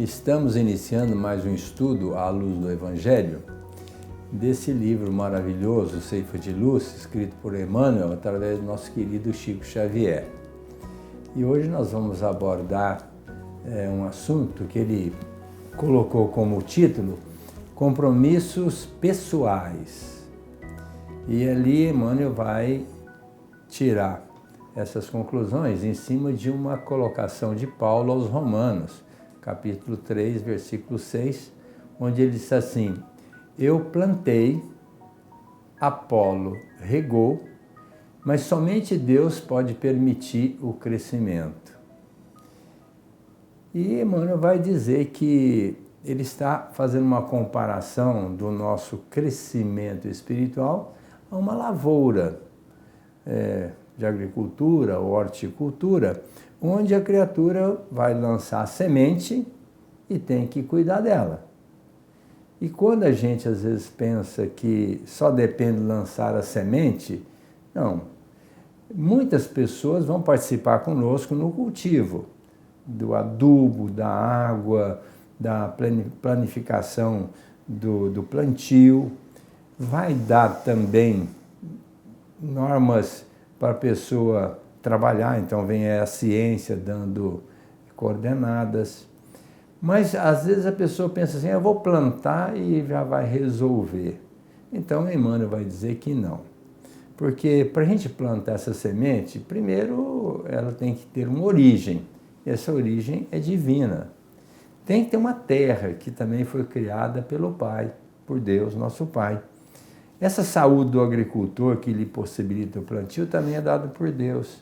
Estamos iniciando mais um estudo à luz do Evangelho, desse livro maravilhoso, Ceifa de Luz, escrito por Emmanuel, através do nosso querido Chico Xavier. E hoje nós vamos abordar um assunto que ele colocou como título, Compromissos Pessoais. E ali Emmanuel vai tirar essas conclusões em cima de uma colocação de Paulo aos Romanos, capítulo 3, versículo 6, onde ele diz assim: eu plantei, Apolo regou, mas somente Deus pode permitir o crescimento. E Emmanuel vai dizer que ele está fazendo uma comparação do nosso crescimento espiritual a uma lavoura de agricultura ou horticultura, onde a criatura vai lançar semente e tem que cuidar dela. E quando a gente às vezes pensa que só depende de lançar a semente, não. Muitas pessoas vão participar conosco no cultivo, do adubo, da água, da planificação do plantio. Vai dar também normas para a pessoa trabalhar, então vem a ciência dando coordenadas. Mas às vezes a pessoa pensa assim, eu vou plantar e já vai resolver. Então Emmanuel vai dizer que não. Porque para a gente plantar essa semente, primeiro ela tem que ter uma origem. E essa origem é divina. Tem que ter uma terra que também foi criada pelo Pai, por Deus, nosso Pai. Essa saúde do agricultor que lhe possibilita o plantio também é dado por Deus.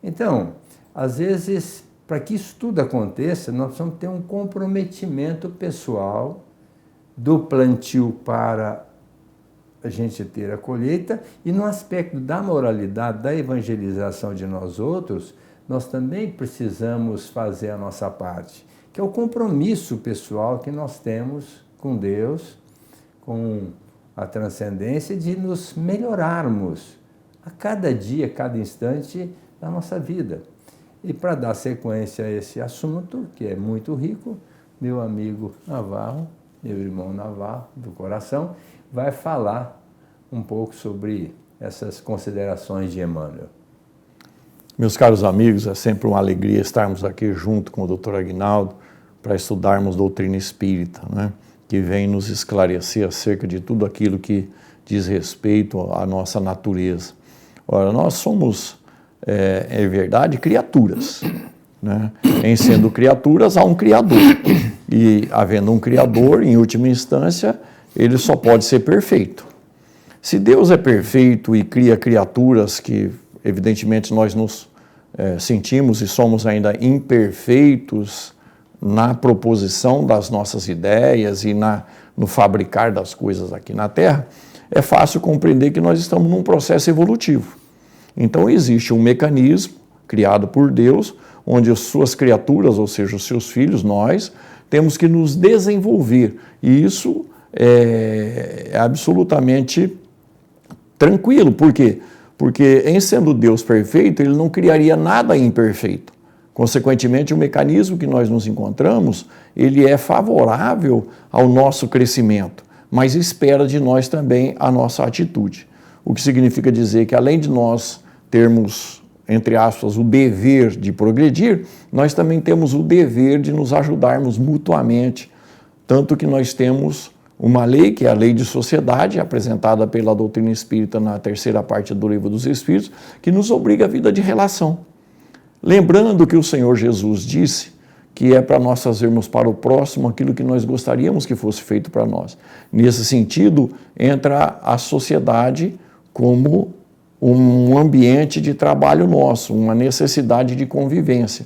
Então, às vezes, para que isso tudo aconteça, nós precisamos ter um comprometimento pessoal do plantio para a gente ter a colheita, e no aspecto da moralidade, da evangelização de nós outros, nós também precisamos fazer a nossa parte, que é o compromisso pessoal que nós temos com Deus, com a transcendência, de nos melhorarmos a cada dia, a cada instante da nossa vida. E para dar sequência a esse assunto, que é muito rico, meu amigo Navarro, meu irmão Navarro do coração, vai falar um pouco sobre essas considerações de Emmanuel. Meus caros amigos, é sempre uma alegria estarmos aqui junto com o Dr. Aguinaldo para estudarmos doutrina espírita, né? Que vem nos esclarecer acerca de tudo aquilo que diz respeito à nossa natureza. Ora, nós somos, é verdade, criaturas, né? Em sendo criaturas, há um Criador. E havendo um Criador, em última instância, ele só pode ser perfeito. Se Deus é perfeito e cria criaturas que, evidentemente, nós nos sentimos e somos ainda imperfeitos na proposição das nossas ideias e no fabricar das coisas aqui na Terra, é fácil compreender que nós estamos num processo evolutivo. Então existe um mecanismo criado por Deus, onde as suas criaturas, ou seja, os seus filhos, nós, temos que nos desenvolver. E isso é absolutamente tranquilo. Por quê? Porque em sendo Deus perfeito, ele não criaria nada imperfeito. Consequentemente, o mecanismo que nós nos encontramos, ele é favorável ao nosso crescimento, mas espera de nós também a nossa atitude. O que significa dizer que, além de nós termos, entre aspas, o dever de progredir, nós também temos o dever de nos ajudarmos mutuamente, tanto que nós temos uma lei, que é a lei de sociedade, apresentada pela doutrina espírita na terceira parte do Livro dos Espíritos, que nos obriga à vida de relação. Lembrando que o Senhor Jesus disse que é para nós fazermos para o próximo aquilo que nós gostaríamos que fosse feito para nós. Nesse sentido, entra a sociedade como um ambiente de trabalho nosso, uma necessidade de convivência.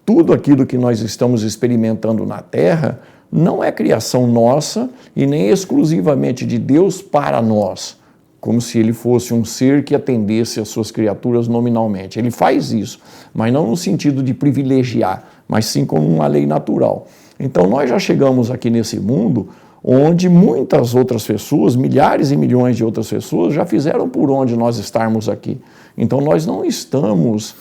Tudo aquilo que nós estamos experimentando na Terra não é criação nossa e nem exclusivamente de Deus para nós, como se ele fosse um ser que atendesse às suas criaturas nominalmente. Ele faz isso, mas não no sentido de privilegiar, mas sim como uma lei natural. Então nós já chegamos aqui nesse mundo onde muitas outras pessoas, milhares e milhões de outras pessoas, já fizeram por onde nós estarmos aqui. Então nós não estamos,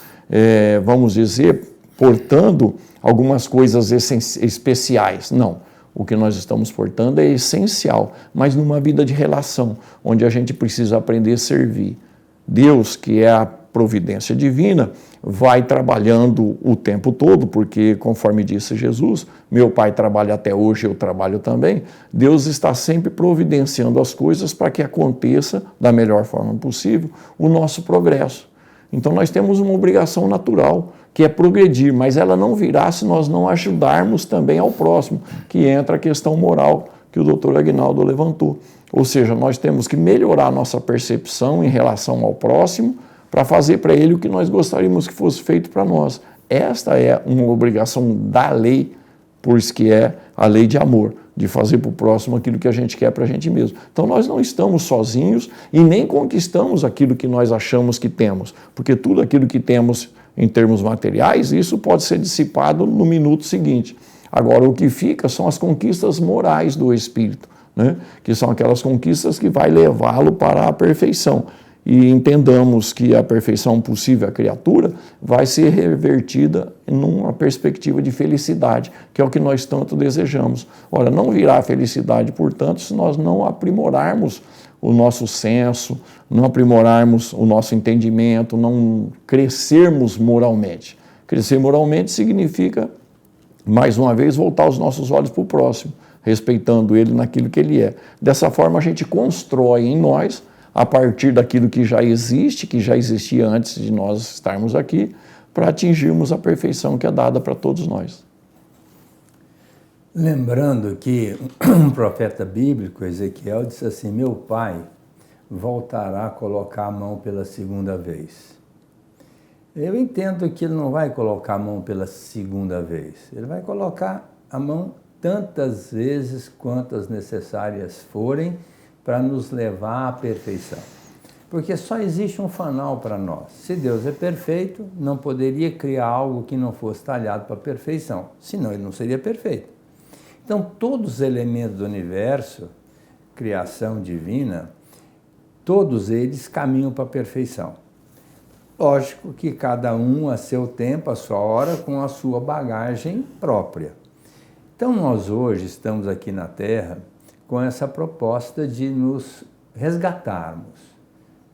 vamos dizer, portando algumas coisas especiais. Não. O que nós estamos portando é essencial, mas numa vida de relação, onde a gente precisa aprender a servir. Deus, que é a providência divina, vai trabalhando o tempo todo, porque, conforme disse Jesus, meu Pai trabalha até hoje, eu trabalho também. Deus está sempre providenciando as coisas para que aconteça, da melhor forma possível, o nosso progresso. Então, nós temos uma obrigação natural, que é progredir, mas ela não virá se nós não ajudarmos também ao próximo, que entra a questão moral que o doutor Aguinaldo levantou. Ou seja, nós temos que melhorar a nossa percepção em relação ao próximo para fazer para ele o que nós gostaríamos que fosse feito para nós. Esta é uma obrigação da lei, por isso que é a lei de amor, de fazer para o próximo aquilo que a gente quer para a gente mesmo. Então nós não estamos sozinhos e nem conquistamos aquilo que nós achamos que temos, porque tudo aquilo que temos em termos materiais, isso pode ser dissipado no minuto seguinte. Agora, o que fica são as conquistas morais do espírito, né? Que são aquelas conquistas que vai levá-lo para a perfeição. E entendamos que a perfeição possível à criatura vai ser revertida numa perspectiva de felicidade, que é o que nós tanto desejamos. Ora, não virá a felicidade, portanto, se nós não aprimorarmos o nosso senso, não aprimorarmos o nosso entendimento, não crescermos moralmente. Crescer moralmente significa, mais uma vez, voltar os nossos olhos para o próximo, respeitando ele naquilo que ele é. Dessa forma, a gente constrói em nós, a partir daquilo que já existe, que já existia antes de nós estarmos aqui, para atingirmos a perfeição que é dada para todos nós. Lembrando que um profeta bíblico, Ezequiel, disse assim: meu pai voltará a colocar a mão pela segunda vez. Eu entendo que ele não vai colocar a mão pela segunda vez, ele vai colocar a mão tantas vezes quantas necessárias forem, para nos levar à perfeição. Porque só existe um fanal para nós. Se Deus é perfeito, não poderia criar algo que não fosse talhado para a perfeição, senão ele não seria perfeito. Então, todos os elementos do universo, criação divina, todos eles caminham para a perfeição. Lógico que cada um a seu tempo, a sua hora, com a sua bagagem própria. Então, nós hoje estamos aqui na Terra com essa proposta de nos resgatarmos,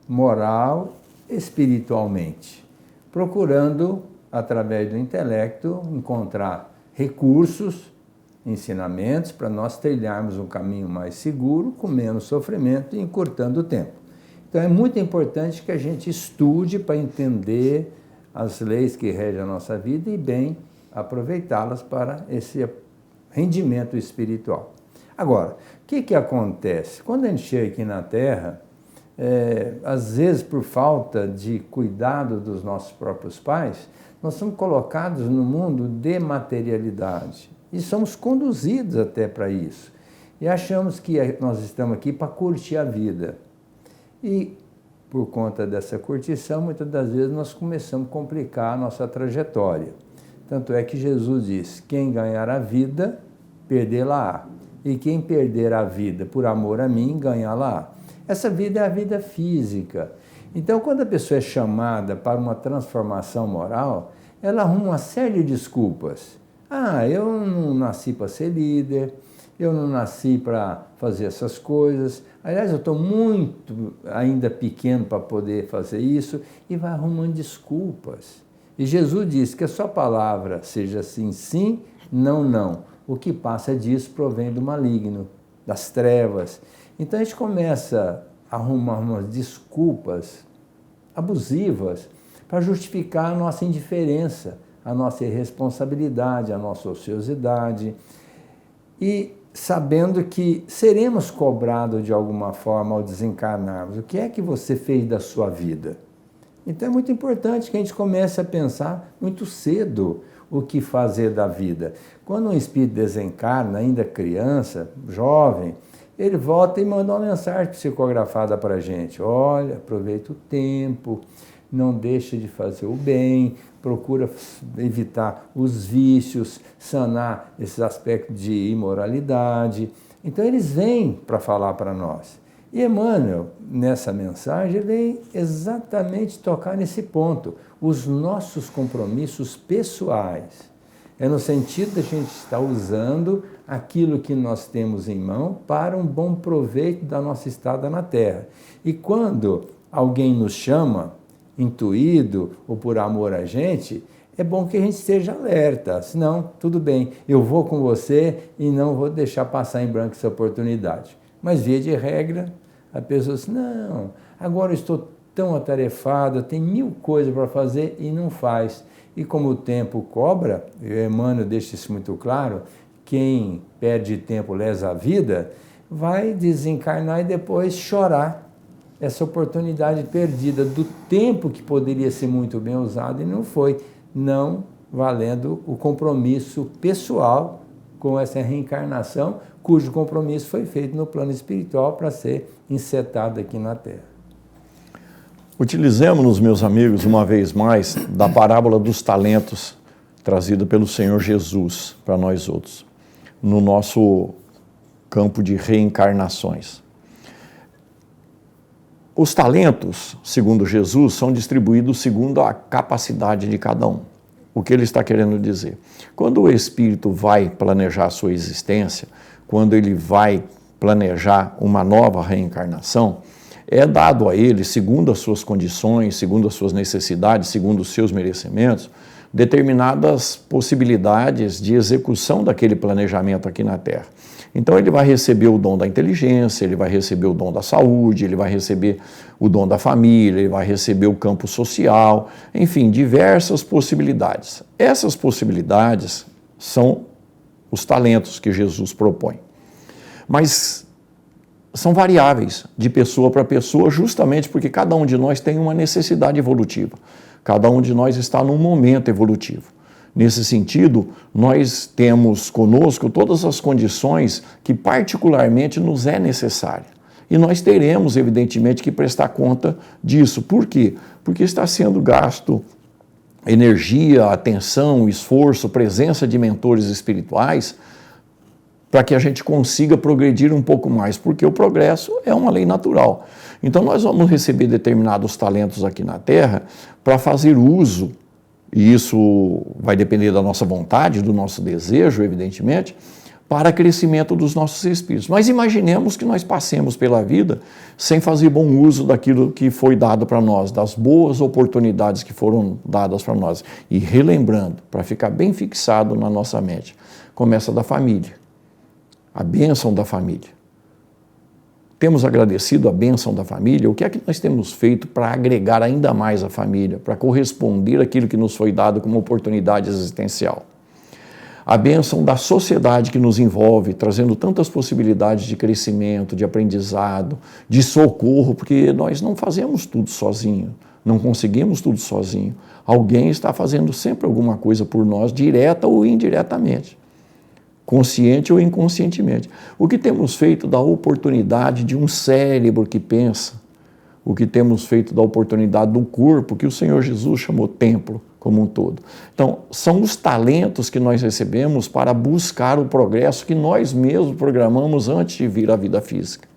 moral, espiritualmente, procurando, através do intelecto, encontrar recursos, ensinamentos, para nós trilharmos um caminho mais seguro, com menos sofrimento e encurtando o tempo. Então é muito importante que a gente estude para entender as leis que regem a nossa vida e bem aproveitá-las para esse rendimento espiritual. Agora, o que acontece? Quando a gente chega aqui na Terra, às vezes por falta de cuidado dos nossos próprios pais, nós somos colocados no mundo de materialidade e somos conduzidos até para isso. E achamos que nós estamos aqui para curtir a vida. E por conta dessa curtição, muitas das vezes nós começamos a complicar a nossa trajetória. Tanto é que Jesus diz: quem ganhar a vida, perdê-la-á. E quem perder a vida por amor a mim, ganhá-la-á. Essa vida é a vida física. Então, quando a pessoa é chamada para uma transformação moral, ela arruma uma série de desculpas. Ah, eu não nasci para ser líder, eu não nasci para fazer essas coisas, aliás, eu estou muito ainda pequeno para poder fazer isso, e vai arrumando desculpas. E Jesus disse que a sua palavra seja sim, sim, não, não. O que passa disso provém do maligno, das trevas. Então a gente começa a arrumar umas desculpas abusivas para justificar a nossa indiferença, a nossa irresponsabilidade, a nossa ociosidade, e sabendo que seremos cobrados de alguma forma ao desencarnarmos. O que é que você fez da sua vida? Então é muito importante que a gente comece a pensar muito cedo o que fazer da vida. Quando um espírito desencarna, ainda criança, jovem, ele volta e manda uma mensagem psicografada para a gente. Olha, aproveita o tempo, não deixa de fazer o bem, procura evitar os vícios, sanar esses aspectos de imoralidade. Então eles vêm para falar para nós. E Emmanuel, nessa mensagem, vem exatamente tocar nesse ponto, os nossos compromissos pessoais. É no sentido de a gente estar usando aquilo que nós temos em mão para um bom proveito da nossa estada na Terra. E quando alguém nos chama, intuído ou por amor a gente, é bom que a gente esteja alerta, senão, tudo bem, eu vou com você e não vou deixar passar em branco essa oportunidade. Mas, via de regra, a pessoa diz, não, agora eu estou tão atarefada, tem 1000 coisas para fazer e não faz. E como o tempo cobra, e o Emmanuel deixa isso muito claro, quem perde tempo lesa a vida, vai desencarnar e depois chorar essa oportunidade perdida do tempo que poderia ser muito bem usado e não foi, não valendo o compromisso pessoal com essa reencarnação, cujo compromisso foi feito no plano espiritual para ser insetado aqui na Terra. Utilizemos-nos, meus amigos, uma vez mais, da parábola dos talentos trazida pelo Senhor Jesus para nós outros, no nosso campo de reencarnações. Os talentos, segundo Jesus, são distribuídos segundo a capacidade de cada um. O que ele está querendo dizer? Quando o espírito vai planejar a sua existência, quando ele vai planejar uma nova reencarnação, é dado a ele, segundo as suas condições, segundo as suas necessidades, segundo os seus merecimentos, determinadas possibilidades de execução daquele planejamento aqui na Terra. Então ele vai receber o dom da inteligência, ele vai receber o dom da saúde, ele vai receber o dom da família, ele vai receber o campo social, enfim, diversas possibilidades. Essas possibilidades são os talentos que Jesus propõe. Mas são variáveis de pessoa para pessoa, justamente porque cada um de nós tem uma necessidade evolutiva. Cada um de nós está num momento evolutivo. Nesse sentido, nós temos conosco todas as condições que particularmente nos é necessária. E nós teremos, evidentemente, que prestar conta disso. Por quê? Porque está sendo gasto energia, atenção, esforço, presença de mentores espirituais para que a gente consiga progredir um pouco mais, porque o progresso é uma lei natural. Então nós vamos receber determinados talentos aqui na Terra para fazer uso, e isso vai depender da nossa vontade, do nosso desejo, evidentemente, para crescimento dos nossos espíritos. Mas imaginemos que nós passemos pela vida sem fazer bom uso daquilo que foi dado para nós, das boas oportunidades que foram dadas para nós. E relembrando, para ficar bem fixado na nossa mente, começa da família. A bênção da família. Temos agradecido a bênção da família? O que é que nós temos feito para agregar ainda mais a família, para corresponder àquilo que nos foi dado como oportunidade existencial? A bênção da sociedade que nos envolve, trazendo tantas possibilidades de crescimento, de aprendizado, de socorro, porque nós não fazemos tudo sozinho, não conseguimos tudo sozinho. Alguém está fazendo sempre alguma coisa por nós, direta ou indiretamente. Consciente ou inconscientemente. O que temos feito da oportunidade de um cérebro que pensa, o que temos feito da oportunidade do corpo, que o Senhor Jesus chamou templo como um todo. Então, são os talentos que nós recebemos para buscar o progresso que nós mesmos programamos antes de vir à vida física.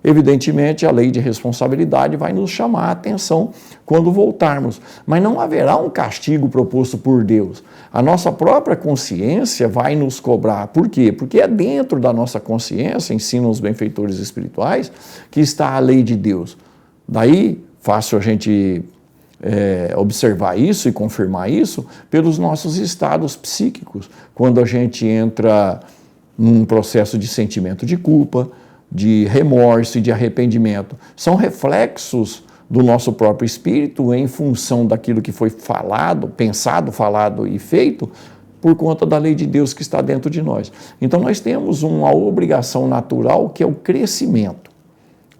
Evidentemente, a lei de responsabilidade vai nos chamar a atenção quando voltarmos, mas não haverá um castigo proposto por Deus. A nossa própria consciência vai nos cobrar. Por quê? Porque é dentro da nossa consciência, ensinam os benfeitores espirituais, que está a lei de Deus. Daí, fácil a gente observar isso e confirmar isso pelos nossos estados psíquicos, quando a gente entra num processo de sentimento de culpa, de remorso e de arrependimento. São reflexos do nosso próprio espírito em função daquilo que foi falado, pensado, falado e feito por conta da lei de Deus que está dentro de nós. Então nós temos uma obrigação natural que é o crescimento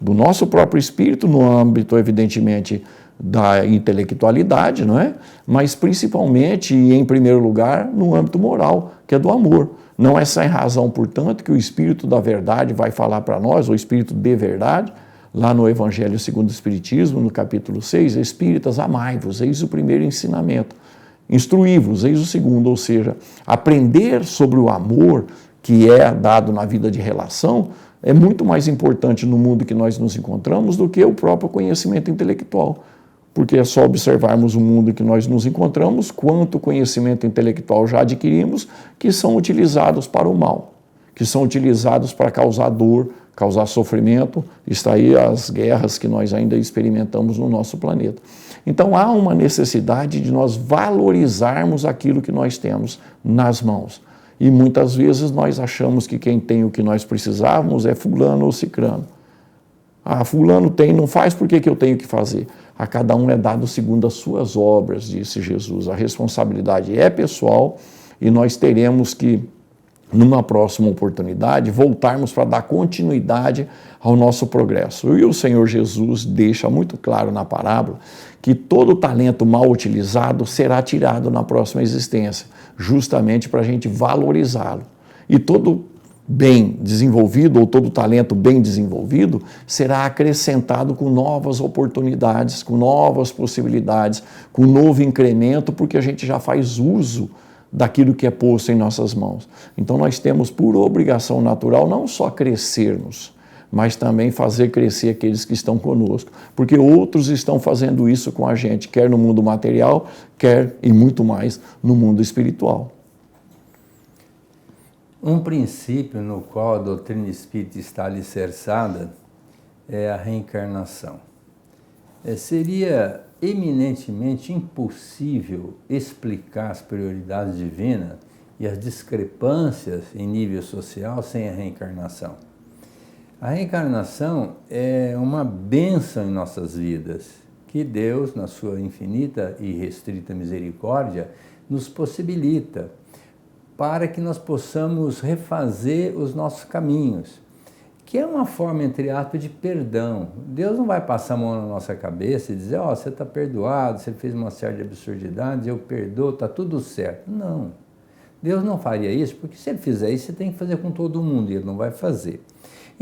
do nosso próprio espírito no âmbito, evidentemente, da intelectualidade, não é? Mas principalmente e em primeiro lugar no âmbito moral, que é do amor. Não é sem razão, portanto, que o Espírito da Verdade vai falar para nós, o Espírito de Verdade, lá no Evangelho segundo o Espiritismo, no capítulo 6, Espíritas, amai-vos, eis o primeiro ensinamento. Instruí-vos, eis o segundo, ou seja, aprender sobre o amor que é dado na vida de relação, é muito mais importante no mundo que nós nos encontramos do que o próprio conhecimento intelectual. Porque é só observarmos o mundo que nós nos encontramos, quanto conhecimento intelectual já adquirimos, que são utilizados para o mal, que são utilizados para causar dor, causar sofrimento, está aí as guerras que nós ainda experimentamos no nosso planeta. Então há uma necessidade de nós valorizarmos aquilo que nós temos nas mãos. E muitas vezes nós achamos que quem tem o que nós precisávamos é fulano ou cicrano. Ah, fulano tem, não faz, por que eu tenho que fazer? A cada um é dado segundo as suas obras, disse Jesus. A responsabilidade é pessoal e nós teremos que, numa próxima oportunidade, voltarmos para dar continuidade ao nosso progresso. E o Senhor Jesus deixa muito claro na parábola que todo talento mal utilizado será tirado na próxima existência, justamente para a gente valorizá-lo. E todo bem desenvolvido, ou todo talento bem desenvolvido, será acrescentado com novas oportunidades, com novas possibilidades, com novo incremento, porque a gente já faz uso daquilo que é posto em nossas mãos. Então nós temos por obrigação natural não só crescermos, mas também fazer crescer aqueles que estão conosco, porque outros estão fazendo isso com a gente, quer no mundo material, quer e muito mais no mundo espiritual. Um princípio no qual a doutrina espírita está alicerçada é a reencarnação. Seria eminentemente impossível explicar as prioridades divinas e as discrepâncias em nível social sem a reencarnação. A reencarnação é uma bênção em nossas vidas, que Deus, na sua infinita e restrita misericórdia, nos possibilita, para que nós possamos refazer os nossos caminhos, que é uma forma, entre aspas, de perdão. Deus não vai passar a mão na nossa cabeça e dizer, ó, você está perdoado, você fez uma série de absurdidades, eu perdoo, está tudo certo. Não. Deus não faria isso, porque se ele fizer isso, você tem que fazer com todo mundo, e ele não vai fazer.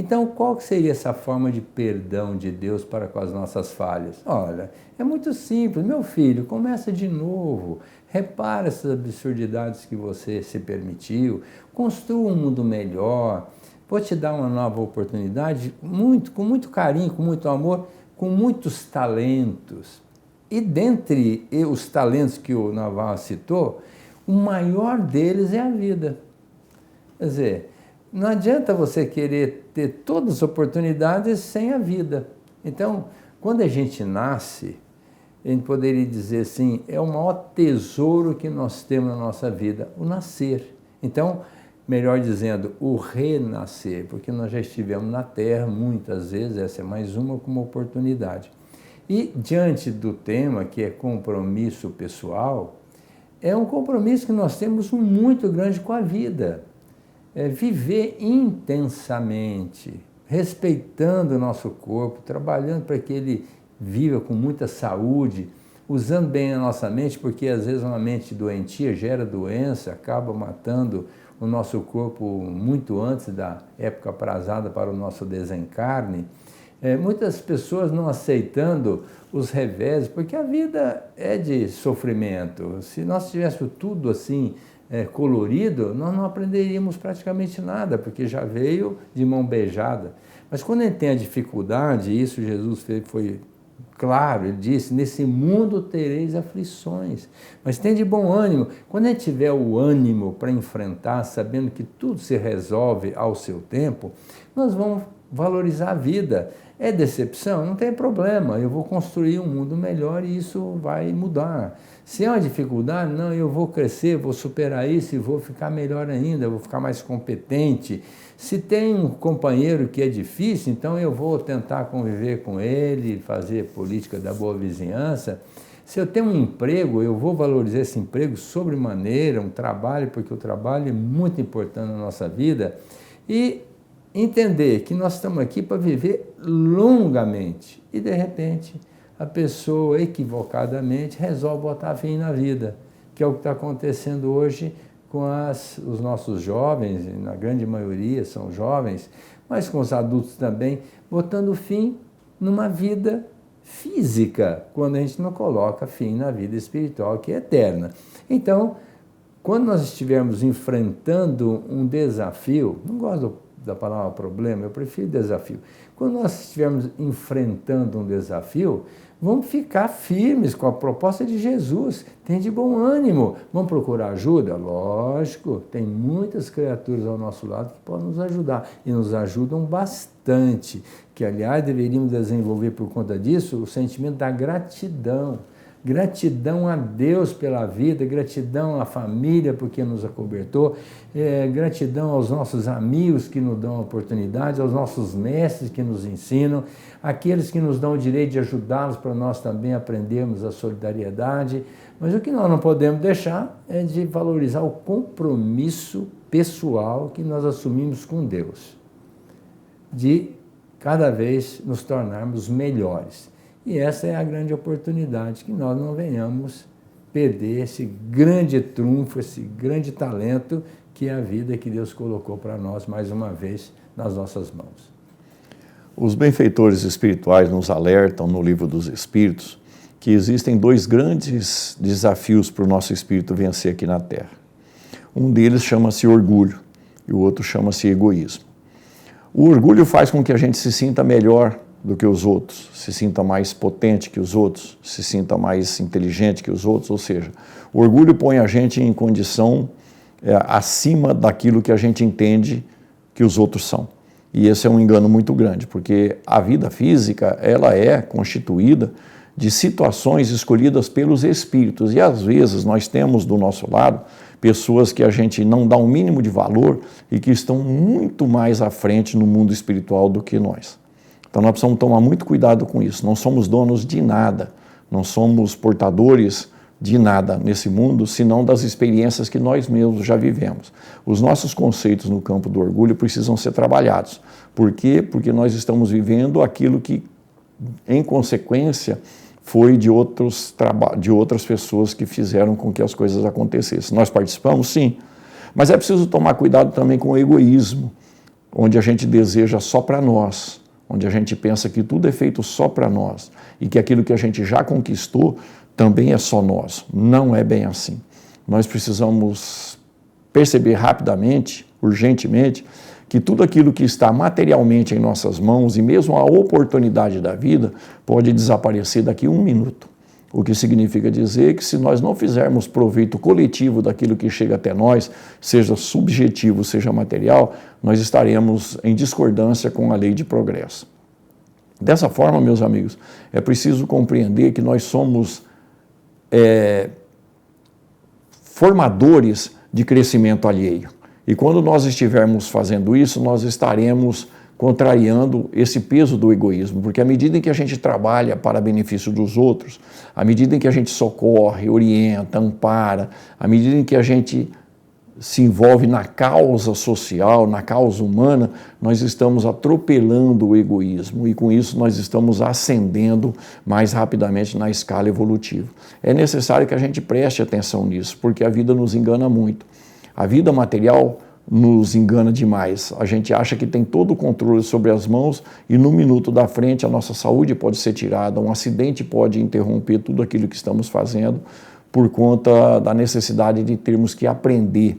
Então, qual que seria essa forma de perdão de Deus para com as nossas falhas? Olha, é muito simples. Meu filho, começa de novo. Repara essas absurdidades que você se permitiu. Construa um mundo melhor. Vou te dar uma nova oportunidade, com muito carinho, com muito amor, com muitos talentos. E dentre os talentos que o Navarro citou, o maior deles é a vida. Quer dizer, não adianta você querer ter todas as oportunidades sem a vida. Então, quando a gente nasce, a gente poderia dizer assim, é o maior tesouro que nós temos na nossa vida, o nascer. Então, melhor dizendo, o renascer, porque nós já estivemos na Terra muitas vezes, essa é mais uma como oportunidade. E diante do tema, que é compromisso pessoal, é um compromisso que nós temos muito grande com a vida. É viver intensamente, respeitando o nosso corpo, trabalhando para que ele viva com muita saúde, usando bem a nossa mente, porque às vezes uma mente doentia gera doença, acaba matando o nosso corpo muito antes da época aprazada para o nosso desencarne. Muitas pessoas não aceitando os reveses, porque a vida é de sofrimento. Se nós tivéssemos tudo assim, colorido, nós não aprenderíamos praticamente nada, porque já veio de mão beijada. Mas quando a gente tem a dificuldade, isso Jesus foi claro, ele disse, nesse mundo tereis aflições, mas tem de bom ânimo. Quando a gente tiver o ânimo para enfrentar, sabendo que tudo se resolve ao seu tempo, nós vamos valorizar a vida. É decepção? Não tem problema, eu vou construir um mundo melhor e isso vai mudar. Se é uma dificuldade, não, eu vou crescer, vou superar isso e vou ficar melhor ainda, vou ficar mais competente. Se tem um companheiro que é difícil, então eu vou tentar conviver com ele, fazer política da boa vizinhança. Se eu tenho um emprego, eu vou valorizar esse emprego sobremaneira, um trabalho, porque o trabalho é muito importante na nossa vida. E entender que nós estamos aqui para viver longamente e, de repente, a pessoa equivocadamente resolve botar fim na vida, que é o que está acontecendo hoje com os nossos jovens, na grande maioria são jovens, mas com os adultos também, botando fim numa vida física, quando a gente não coloca fim na vida espiritual, que é eterna. Então, quando nós estivermos enfrentando um desafio, não gosto da palavra problema, eu prefiro desafio. Quando nós estivermos enfrentando um desafio, vamos ficar firmes com a proposta de Jesus. Tem de bom ânimo. Vamos procurar ajuda? Lógico, tem muitas criaturas ao nosso lado que podem nos ajudar. E nos ajudam bastante. Que, aliás, deveríamos desenvolver por conta disso o sentimento da gratidão. Gratidão a Deus pela vida, gratidão à família porque nos acobertou, gratidão aos nossos amigos que nos dão a oportunidade, aos nossos mestres que nos ensinam, aqueles que nos dão o direito de ajudá-los para nós também aprendermos a solidariedade. Mas o que nós não podemos deixar é de valorizar o compromisso pessoal que nós assumimos com Deus, de cada vez nos tornarmos melhores. E essa é a grande oportunidade, que nós não venhamos perder esse grande trunfo, esse grande talento que é a vida que Deus colocou para nós, mais uma vez, nas nossas mãos. Os benfeitores espirituais nos alertam no Livro dos Espíritos que existem dois grandes desafios para o nosso espírito vencer aqui na Terra. Um deles chama-se orgulho e o outro chama-se egoísmo. O orgulho faz com que a gente se sinta melhor do que os outros, se sinta mais potente que os outros, se sinta mais inteligente que os outros, ou seja, o orgulho põe a gente em condição acima daquilo que a gente entende que os outros são. E esse é um engano muito grande, porque a vida física, ela é constituída de situações escolhidas pelos espíritos, e às vezes nós temos do nosso lado pessoas que a gente não dá um mínimo de valor e que estão muito mais à frente no mundo espiritual do que nós. Então nós precisamos tomar muito cuidado com isso. Não somos donos de nada, não somos portadores de nada nesse mundo, senão das experiências que nós mesmos já vivemos. Os nossos conceitos no campo do orgulho precisam ser trabalhados. Por quê? Porque nós estamos vivendo aquilo que, em consequência, foi de outras pessoas que fizeram com que as coisas acontecessem. Nós participamos? Sim. Mas é preciso tomar cuidado também com o egoísmo, onde a gente deseja só para nós, onde a gente pensa que tudo é feito só para nós e que aquilo que a gente já conquistou também é só nosso. Não é bem assim. Nós precisamos perceber rapidamente, urgentemente, que tudo aquilo que está materialmente em nossas mãos e mesmo a oportunidade da vida pode desaparecer daqui a 1 minuto. O que significa dizer que se nós não fizermos proveito coletivo daquilo que chega até nós, seja subjetivo, seja material, nós estaremos em discordância com a lei de progresso. Dessa forma, meus amigos, é preciso compreender que nós somos formadores de crescimento alheio. E quando nós estivermos fazendo isso, nós estaremos contrariando esse peso do egoísmo, porque à medida em que a gente trabalha para benefício dos outros, à medida em que a gente socorre, orienta, ampara, à medida em que a gente se envolve na causa social, na causa humana, nós estamos atropelando o egoísmo e com isso nós estamos ascendendo mais rapidamente na escala evolutiva. É necessário que a gente preste atenção nisso, porque a vida nos engana muito. A vida material nos engana demais. A gente acha que tem todo o controle sobre as mãos e no minuto da frente a nossa saúde pode ser tirada, um acidente pode interromper tudo aquilo que estamos fazendo por conta da necessidade de termos que aprender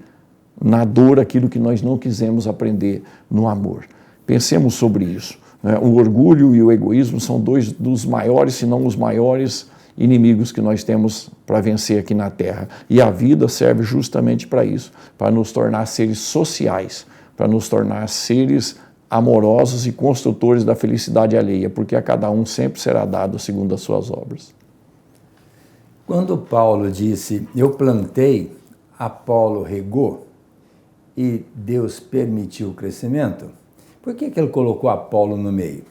na dor aquilo que nós não quisemos aprender no amor. Pensemos sobre isso, né? O orgulho e o egoísmo são dois dos maiores, se não os maiores inimigos que nós temos para vencer aqui na Terra. E a vida serve justamente para isso, para nos tornar seres sociais, para nos tornar seres amorosos e construtores da felicidade alheia, porque a cada um sempre será dado segundo as suas obras. Quando Paulo disse, eu plantei, Apolo regou, e Deus permitiu o crescimento, por que ele colocou Apolo no meio?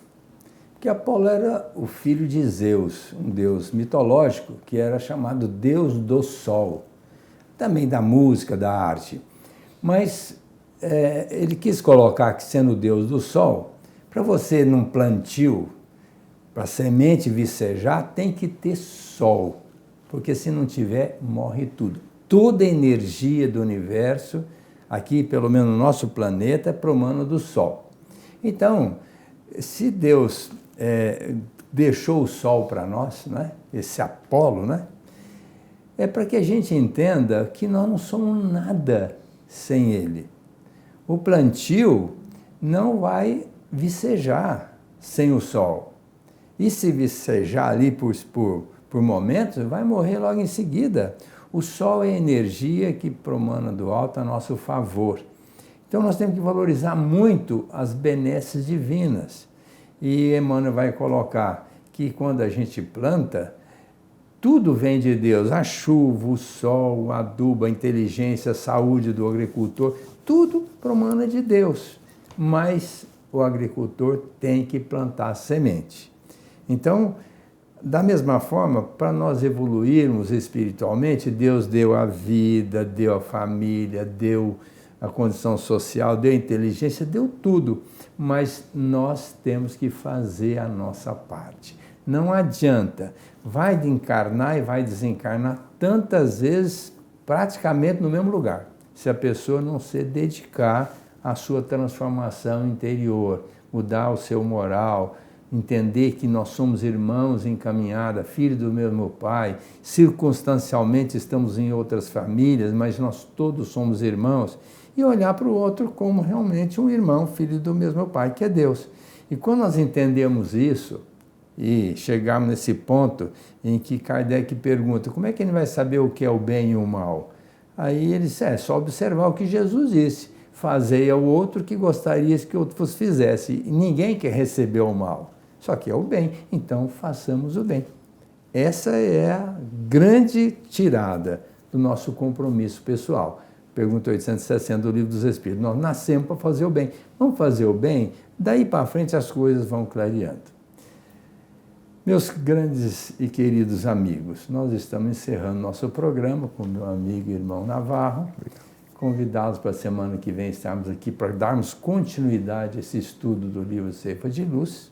Porque Apolo era o filho de Zeus, um deus mitológico que era chamado Deus do Sol, também da música, da arte. Mas ele quis colocar que sendo o Deus do Sol, para você num plantio, para a semente vicejar, tem que ter sol, porque se não tiver, morre tudo. Toda a energia do universo, aqui pelo menos no nosso planeta, é pro mano do Sol. Então, se Deus deixou o Sol para nós, né? Esse Apolo, né? É para que a gente entenda que nós não somos nada sem ele. O plantio não vai vicejar sem o sol. E se vicejar ali por momentos, vai morrer logo em seguida. O sol é a energia que promana do alto a nosso favor. Então nós temos que valorizar muito as benesses divinas. E Emmanuel vai colocar que quando a gente planta, tudo vem de Deus, a chuva, o sol, o adubo, a inteligência, a saúde do agricultor, tudo promana de Deus. Mas o agricultor tem que plantar semente. Então, da mesma forma, para nós evoluirmos espiritualmente, Deus deu a vida, deu a família, deu a condição social, deu a inteligência, deu tudo. Mas nós temos que fazer a nossa parte. Não adianta, vai encarnar e vai desencarnar tantas vezes, praticamente no mesmo lugar, se a pessoa não se dedicar à sua transformação interior, mudar o seu moral, entender que nós somos irmãos em caminhada, filhos do mesmo pai, circunstancialmente estamos em outras famílias, mas nós todos somos irmãos, e olhar para o outro como realmente um irmão, filho do mesmo pai, que é Deus. E quando nós entendemos isso, e chegarmos nesse ponto em que Kardec pergunta como é que ele vai saber o que é o bem e o mal? Aí ele disse, é só observar o que Jesus disse, fazei ao outro que gostarias que outro vos fizesse. E ninguém quer receber o mal, só que é o bem, então façamos o bem. Essa é a grande tirada do nosso compromisso pessoal. Pergunta 860 do Livro dos Espíritos. Nós nascemos para fazer o bem. Vamos fazer o bem, daí para frente as coisas vão clareando. Meus grandes e queridos amigos, nós estamos encerrando nosso programa com meu amigo e irmão Navarro. Convidados para a semana que vem estarmos aqui para darmos continuidade a esse estudo do livro Ceifa de Luz.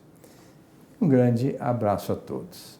Um grande abraço a todos.